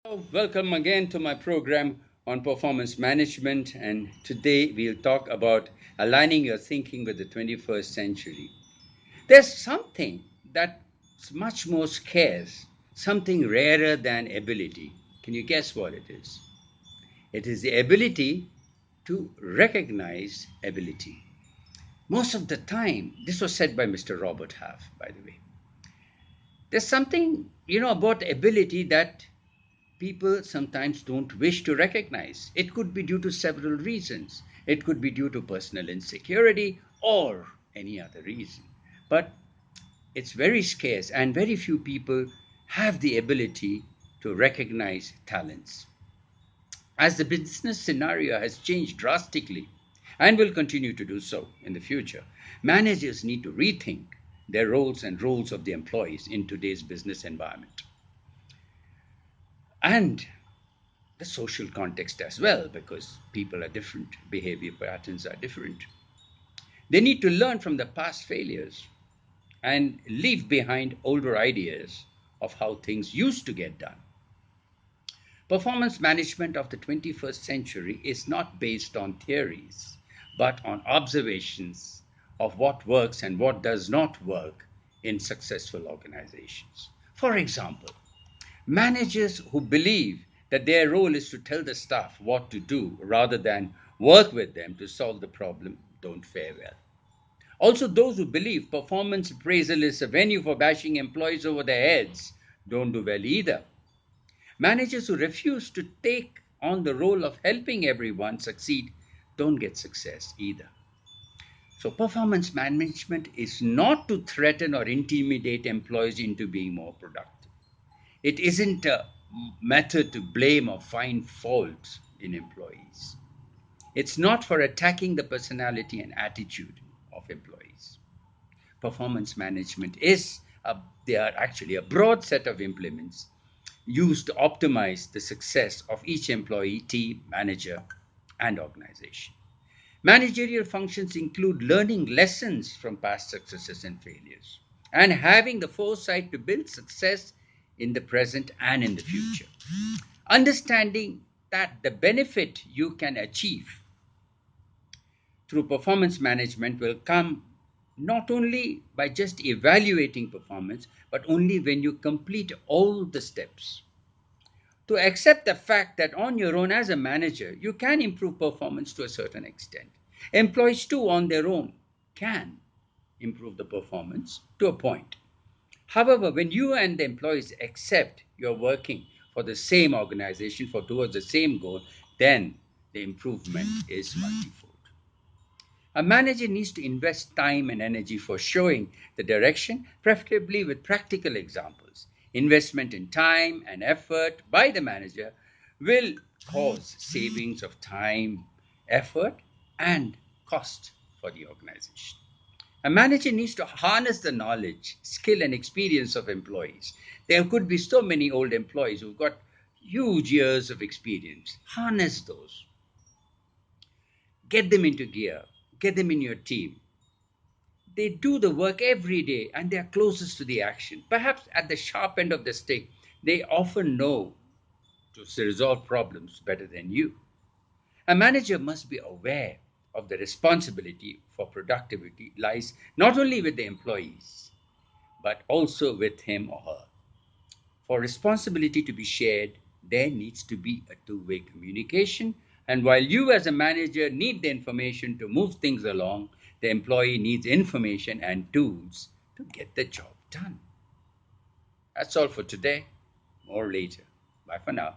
Welcome again to my program on performance management, and today we'll talk about aligning your thinking with the 21st century. There's something that's much more scarce, something rarer than ability. Can you guess what it is? It is the ability to recognize ability. Most of the time, this was said by Mr. Robert Half, by the way. There's something, about ability that people sometimes don't wish to recognize. It could be due to several reasons. It could be due to personal insecurity or any other reason. But it's very scarce, and very few people have the ability to recognize talents. As the business scenario has changed drastically and will continue to do so in the future, managers need to rethink their roles and roles of the employees in today's business environment. And the social context as well, because people are different, behavior patterns are different. They need to learn from the past failures and leave behind older ideas of how things used to get done. Performance management of the 21st century is not based on theories, but on observations of what works and what does not work in successful organizations. For example, managers who believe that their role is to tell the staff what to do rather than work with them to solve the problem don't fare well. Also, those who believe performance appraisal is a venue for bashing employees over their heads don't do well either. Managers who refuse to take on the role of helping everyone succeed don't get success either. So, performance management is not to threaten or intimidate employees into being more productive. It isn't a method to blame or find faults in employees. It's not for attacking the personality and attitude of employees. Performance management they are actually a broad set of implements used to optimize the success of each employee, team, manager, and organization. Managerial functions include learning lessons from past successes and failures and having the foresight to build success in the present and in the future. Understanding that the benefit you can achieve through performance management will come not only by just evaluating performance, but only when you complete all the steps. To accept the fact that on your own as a manager, you can improve performance to a certain extent. Employees, too, on their own can improve the performance to a point. However, when you and the employees accept you're working for the same organization, for towards the same goal, then the improvement is multifold. A manager needs to invest time and energy for showing the direction, preferably with practical examples. Investment in time and effort by the manager will cause savings of time, effort, and cost for the organization. A manager needs to harness the knowledge, skill, and experience of employees. There could be so many old employees who've got huge years of experience. Harness those, get them into gear, get them in your team. They do the work every day and they are closest to the action. Perhaps at the sharp end of the stick, they often know to resolve problems better than you. A manager must be aware of the responsibility for productivity lies not only with the employees, but also with him or her. For responsibility to be shared, there needs to be a two-way communication. And while you, as a manager, need the information to move things along, the employee needs information and tools to get the job done. That's all for today. More later. Bye for now.